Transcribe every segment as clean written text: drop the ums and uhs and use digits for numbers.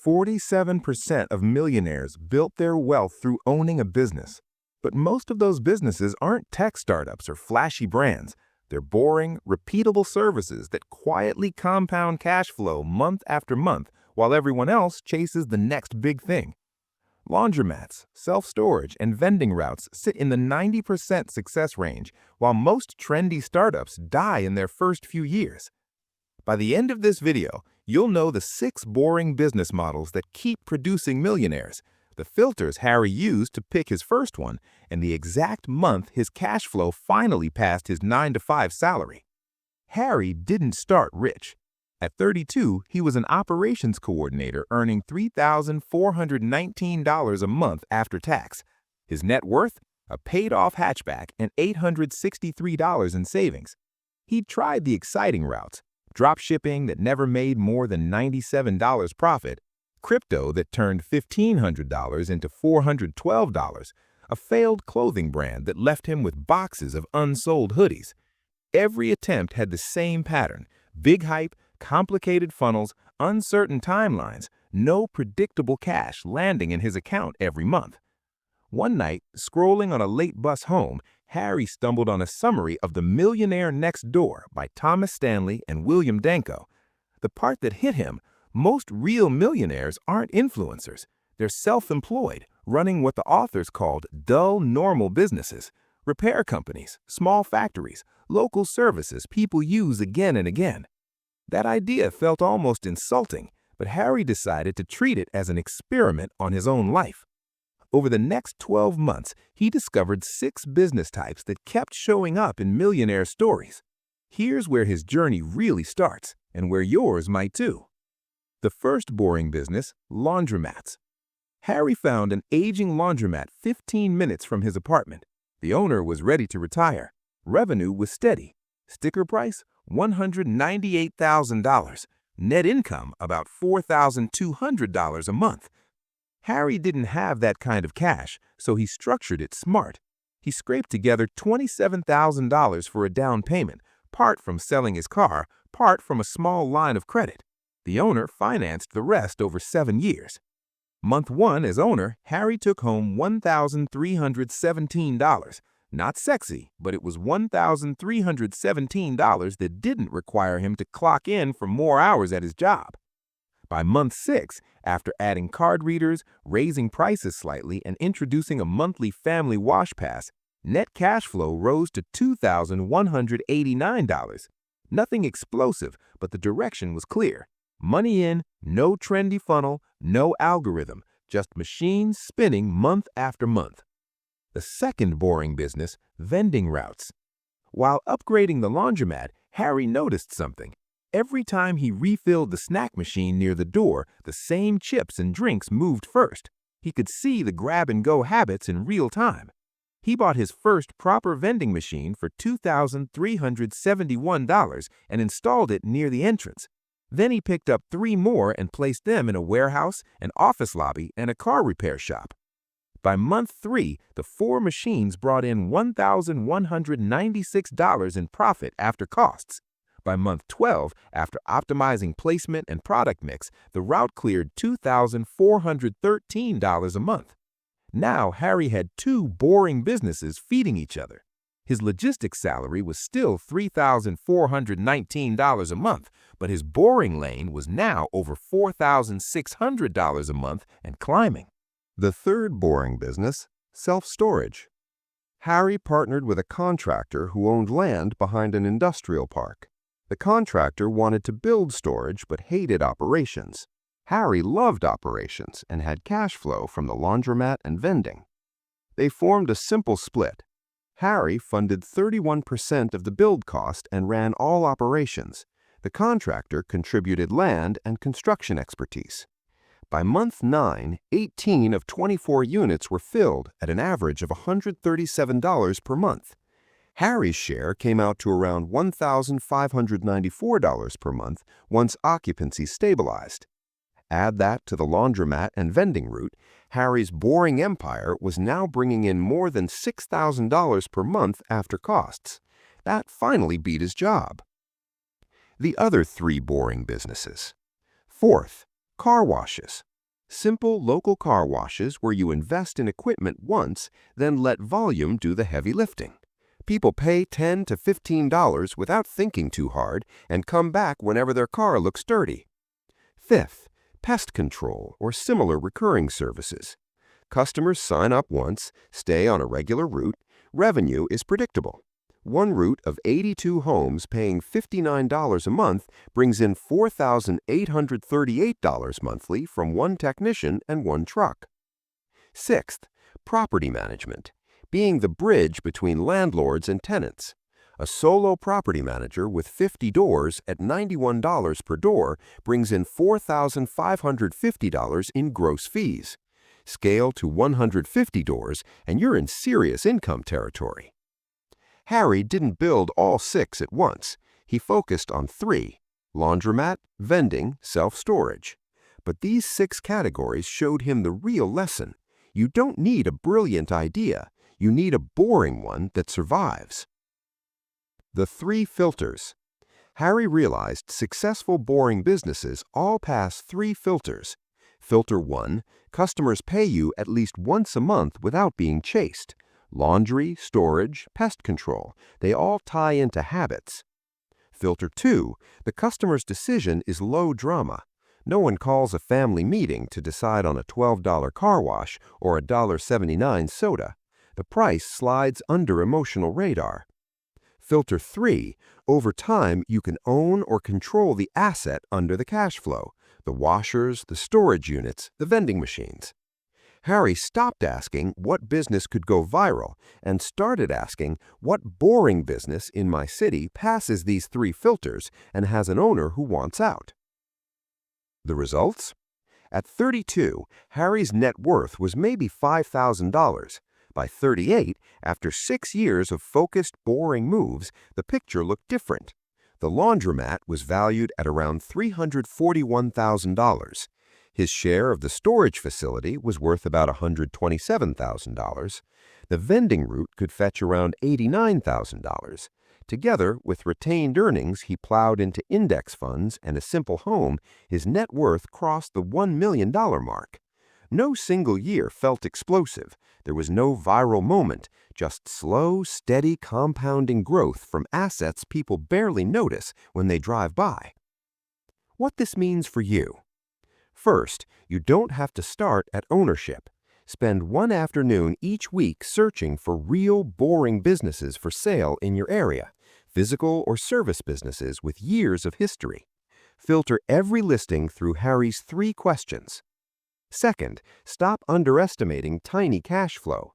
47% of millionaires built their wealth through owning a business. But most of those businesses aren't tech startups or flashy brands. They're boring, repeatable services that quietly compound cash flow month after month while everyone else chases the next big thing. Laundromats, self-storage, and vending routes sit in the 90% success range, while most trendy startups die in their first few years. By the end of this video, you'll know the 6 boring business models that keep producing millionaires, the filters Harry used to pick his first one, and the exact month his cash flow finally passed his 9-to-5 salary. Harry didn't start rich. At 32, he was an operations coordinator earning $3,419 a month after tax. His net worth? A paid-off hatchback and $863 in savings. He tried the exciting routes: dropshipping that never made more than $97 profit, crypto that turned $1,500 into $412, a failed clothing brand that left him with boxes of unsold hoodies. Every attempt had the same pattern: big hype, complicated funnels, uncertain timelines, no predictable cash landing in his account every month. One night, scrolling on a late bus home, Harry stumbled on a summary of The Millionaire Next Door by Thomas Stanley and William Danko. The part that hit him: most real millionaires aren't influencers. They're self-employed, running what the authors called dull, normal businesses: repair companies, small factories, local services people use again and again. That idea felt almost insulting, but Harry decided to treat it as an experiment on his own life. Over the next 12 months, he discovered 6 business types that kept showing up in millionaire stories. Here's where his journey really starts, and where yours might too. The first boring business: laundromats. Harry found an aging laundromat 15 minutes from his apartment. The owner was ready to retire. Revenue was steady. Sticker price: $198,000. Net income about $4,200 a month. Harry didn't have that kind of cash, so he structured it smart. He scraped together $27,000 for a down payment, part from selling his car, part from a small line of credit. The owner financed the rest over 7 years. Month 1 as owner, Harry took home $1,317. Not sexy, but it was $1,317 that didn't require him to clock in for more hours at his job. By month 6, after adding card readers, raising prices slightly, and introducing a monthly family wash pass, net cash flow rose to $2,189. Nothing explosive, but the direction was clear. Money in, no trendy funnel, no algorithm, just machines spinning month after month. The second boring business: vending routes. While upgrading the laundromat, Harry noticed something. Every time he refilled the snack machine near the door, the same chips and drinks moved first. He could see the grab-and-go habits in real time. He bought his first proper vending machine for $2,371 and installed it near the entrance. Then he picked up 3 more and placed them in a warehouse, an office lobby, and a car repair shop. By month 3, the 4 machines brought in $1,196 in profit after costs. By month 12, after optimizing placement and product mix, the route cleared $2,413 a month. Now Harry had 2 boring businesses feeding each other. His logistics salary was still $3,419 a month, but his boring lane was now over $4,600 a month and climbing. The third boring business: self-storage. Harry partnered with a contractor who owned land behind an industrial park. The contractor wanted to build storage but hated operations. Harry loved operations and had cash flow from the laundromat and vending. They formed a simple split. Harry funded 31% of the build cost and ran all operations. The contractor contributed land and construction expertise. By month 9, 18 of 24 units were filled at an average of $137 per month. Harry's share came out to around $1,594 per month once occupancy stabilized. Add that to the laundromat and vending route, Harry's boring empire was now bringing in more than $6,000 per month after costs. That finally beat his job. The other 3 boring businesses. Fourth, car washes. Simple local car washes where you invest in equipment once, then let volume do the heavy lifting. People pay $10 to $15 without thinking too hard and come back whenever their car looks dirty. Fifth, pest control or similar recurring services. Customers sign up once, stay on a regular route, revenue is predictable. One route of 82 homes paying $59 a month brings in $4,838 monthly from one technician and one truck. Sixth, property management, being the bridge between landlords and tenants. A solo property manager with 50 doors at $91 per door brings in $4,550 in gross fees. Scale to 150 doors and you're in serious income territory. Harry didn't build all 6 at once. He focused on 3: laundromat, vending, self-storage. But these 6 categories showed him the real lesson. You don't need a brilliant idea. You need a boring one that survives. The 3 filters. Harry realized successful boring businesses all pass 3 filters. Filter 1, customers pay you at least once a month without being chased. Laundry, storage, pest control, they all tie into habits. Filter 2, the customer's decision is low drama. No one calls a family meeting to decide on a $12 car wash or a $1.79 soda. The price slides under emotional radar. Filter 3, over time you can own or control the asset under the cash flow, the washers, the storage units, the vending machines. Harry stopped asking what business could go viral and started asking what boring business in my city passes these 3 filters and has an owner who wants out. The results? At 32, Harry's net worth was maybe $5,000. By 38, after 6 years of focused, boring moves, the picture looked different. The laundromat was valued at around $341,000. His share of the storage facility was worth about $127,000. The vending route could fetch around $89,000. Together, with retained earnings he plowed into index funds and a simple home, his net worth crossed the $1 million mark. No single year felt explosive. There was no viral moment, just slow, steady compounding growth from assets people barely notice when they drive by. What this means for you. First, you don't have to start at ownership. Spend one afternoon each week searching for real, boring businesses for sale in your area, physical or service businesses with years of history. Filter every listing through Harry's 3 questions. Second, stop underestimating tiny cash flow.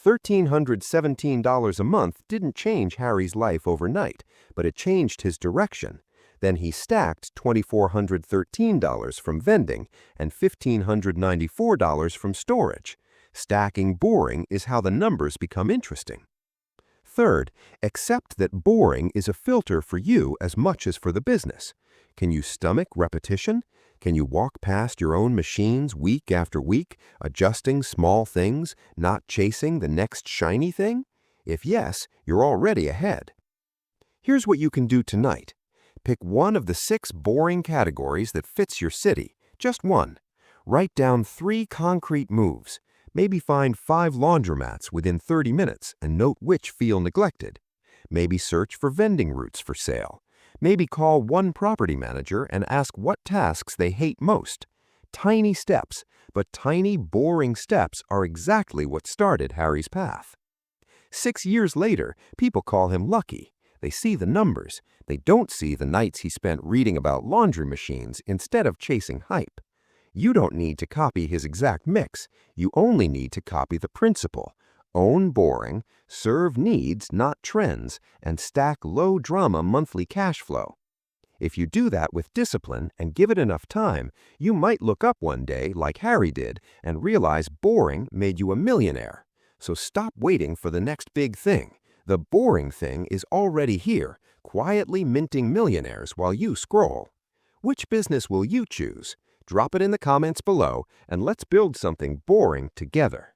$1,317 a month didn't change Harry's life overnight, but it changed his direction. Then he stacked $2,413 from vending and $1,594 from storage. Stacking boring is how the numbers become interesting. Third, accept that boring is a filter for you as much as for the business. Can you stomach repetition? Can you walk past your own machines week after week, adjusting small things, not chasing the next shiny thing? If yes, you're already ahead. Here's what you can do tonight. Pick one of the 6 boring categories that fits your city, just one. Write down 3 concrete moves. Maybe find 5 laundromats within 30 minutes and note which feel neglected. Maybe search for vending routes for sale. Maybe call one property manager and ask what tasks they hate most. Tiny steps, but tiny, boring steps are exactly what started Harry's path. 6 years later, people call him lucky. They see the numbers. They don't see the nights he spent reading about laundry machines instead of chasing hype. You don't need to copy his exact mix. You only need to copy the principle. Own boring, serve needs, not trends, and stack low-drama monthly cash flow. If you do that with discipline and give it enough time, you might look up one day, like Harry did, and realize boring made you a millionaire. So stop waiting for the next big thing. The boring thing is already here, quietly minting millionaires while you scroll. Which business will you choose? Drop it in the comments below, and let's build something boring together.